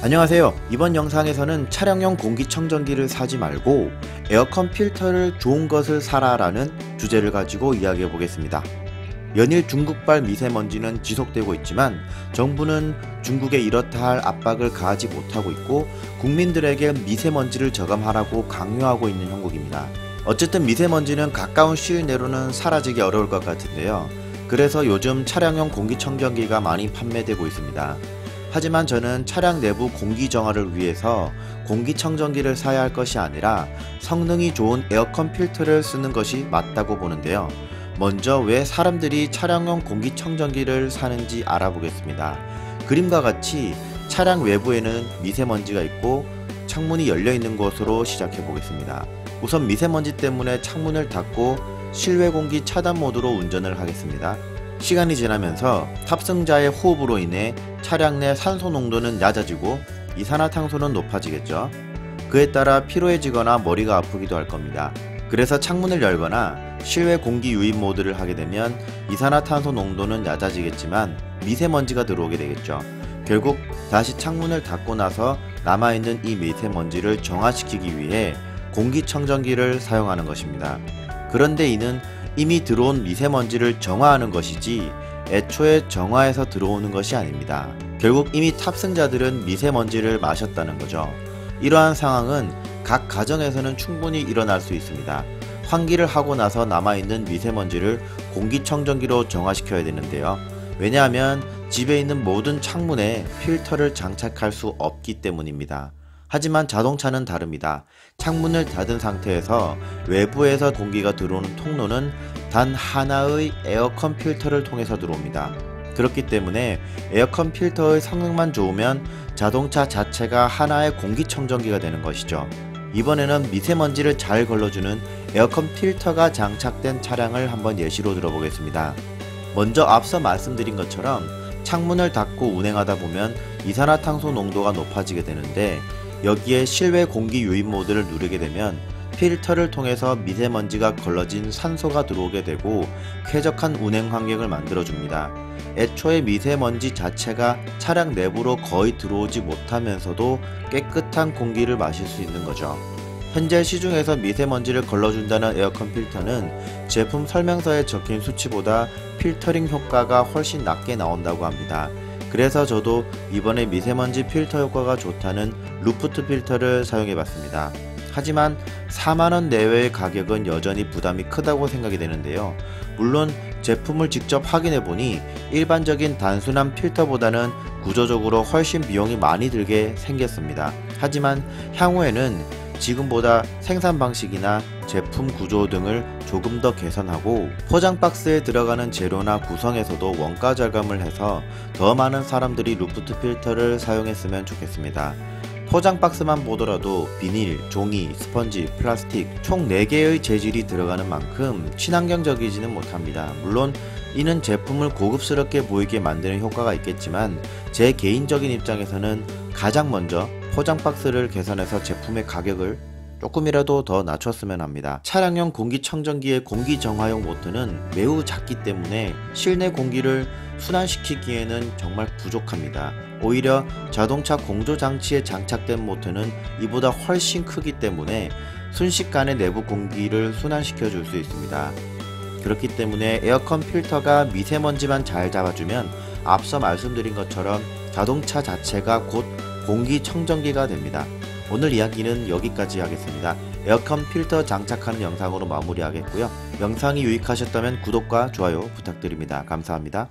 안녕하세요. 이번 영상에서는 차량용 공기청정기를 사지 말고 에어컨 필터를 좋은 것을 사라 라는 주제를 가지고 이야기해 보겠습니다. 연일 중국발 미세먼지는 지속되고 있지만 정부는 중국에 이렇다 할 압박을 가하지 못하고 있고 국민들에게 미세먼지를 저감하라고 강요하고 있는 형국입니다. 어쨌든 미세먼지는 가까운 시일 내로는 사라지기 어려울 것 같은데요. 그래서 요즘 차량용 공기청정기가 많이 판매되고 있습니다. 하지만 저는 차량 내부 공기 정화를 위해서 공기청정기를 사야 할 것이 아니라 성능이 좋은 에어컨 필터를 쓰는 것이 맞다고 보는데요. 먼저 왜 사람들이 차량용 공기청정기를 사는지 알아보겠습니다. 그림과 같이 차량 외부에는 미세먼지가 있고 창문이 열려 있는 곳으로 시작해 보겠습니다. 우선 미세먼지 때문에 창문을 닫고 실외 공기 차단 모드로 운전을 하겠습니다. 시간이 지나면서 탑승자의 호흡으로 인해 차량 내 산소 농도는 얕아지고 이산화탄소는 높아지겠죠. 그에 따라 피로해지거나 머리가 아프기도 할 겁니다. 그래서 창문을 열거나 실외 공기 유입 모드를 하게 되면 이산화탄소 농도는 얕아지겠지만 미세먼지가 들어오게 되겠죠. 결국 다시 창문을 닫고 나서 남아있는 이 미세먼지를 정화시키기 위해 공기청정기를 사용하는 것입니다. 그런데 이는 이미 들어온 미세먼지를 정화하는 것이지 애초에 정화해서 들어오는 것이 아닙니다. 결국 이미 탑승자들은 미세먼지를 마셨다는 거죠. 이러한 상황은 각 가정에서는 충분히 일어날 수 있습니다. 환기를 하고 나서 남아있는 미세먼지를 공기청정기로 정화시켜야 되는데요. 왜냐하면 집에 있는 모든 창문에 필터를 장착할 수 없기 때문입니다. 하지만 자동차는 다릅니다. 창문을 닫은 상태에서 외부에서 공기가 들어오는 통로는 단 하나의 에어컨 필터를 통해서 들어옵니다. 그렇기 때문에 에어컨 필터의 성능만 좋으면 자동차 자체가 하나의 공기청정기가 되는 것이죠. 이번에는 미세먼지를 잘 걸러주는 에어컨 필터가 장착된 차량을 한번 예시로 들어보겠습니다. 먼저 앞서 말씀드린 것처럼 창문을 닫고 운행하다 보면 이산화탄소 농도가 높아지게 되는데 여기에 실외 공기 유입 모드를 누르게 되면 필터를 통해서 미세먼지가 걸러진 산소가 들어오게 되고 쾌적한 운행 환경을 만들어줍니다. 애초에 미세먼지 자체가 차량 내부로 거의 들어오지 못하면서도 깨끗한 공기를 마실 수 있는 거죠. 현재 시중에서 미세먼지를 걸러준다는 에어컨 필터는 제품 설명서에 적힌 수치보다 필터링 효과가 훨씬 낮게 나온다고 합니다. 그래서 저도 이번에 미세먼지 필터 효과가 좋다는 루프트 필터를 사용해봤습니다. 하지만 4만원 내외의 가격은 여전히 부담이 크다고 생각이 되는데요. 물론 제품을 직접 확인해보니 일반적인 단순한 필터보다는 구조적으로 훨씬 비용이 많이 들게 생겼습니다. 하지만 향후에는 지금보다 생산 방식이나 제품 구조 등을 조금 더 개선하고 포장 박스에 들어가는 재료나 구성에서도 원가 절감을 해서 더 많은 사람들이 루프트 필터를 사용했으면 좋겠습니다. 포장 박스만 보더라도 비닐, 종이, 스펀지, 플라스틱 총 4개의 재질이 들어가는 만큼 친환경적이지는 못합니다. 물론 이는 제품을 고급스럽게 보이게 만드는 효과가 있겠지만 제 개인적인 입장에서는 가장 먼저 포장 박스를 개선해서 제품의 가격을 조금이라도 더 낮췄으면 합니다. 차량용 공기청정기의 공기정화용 모터는 매우 작기 때문에 실내 공기를 순환시키기에는 정말 부족합니다. 오히려 자동차 공조장치에 장착된 모터는 이보다 훨씬 크기 때문에 순식간에 내부 공기를 순환시켜 줄 수 있습니다. 그렇기 때문에 에어컨 필터가 미세먼지만 잘 잡아주면 앞서 말씀드린 것처럼 자동차 자체가 곧 공기청정기가 됩니다. 오늘 이야기는 여기까지 하겠습니다. 에어컨 필터 장착하는 영상으로 마무리하겠고요. 영상이 유익하셨다면 구독과 좋아요 부탁드립니다. 감사합니다.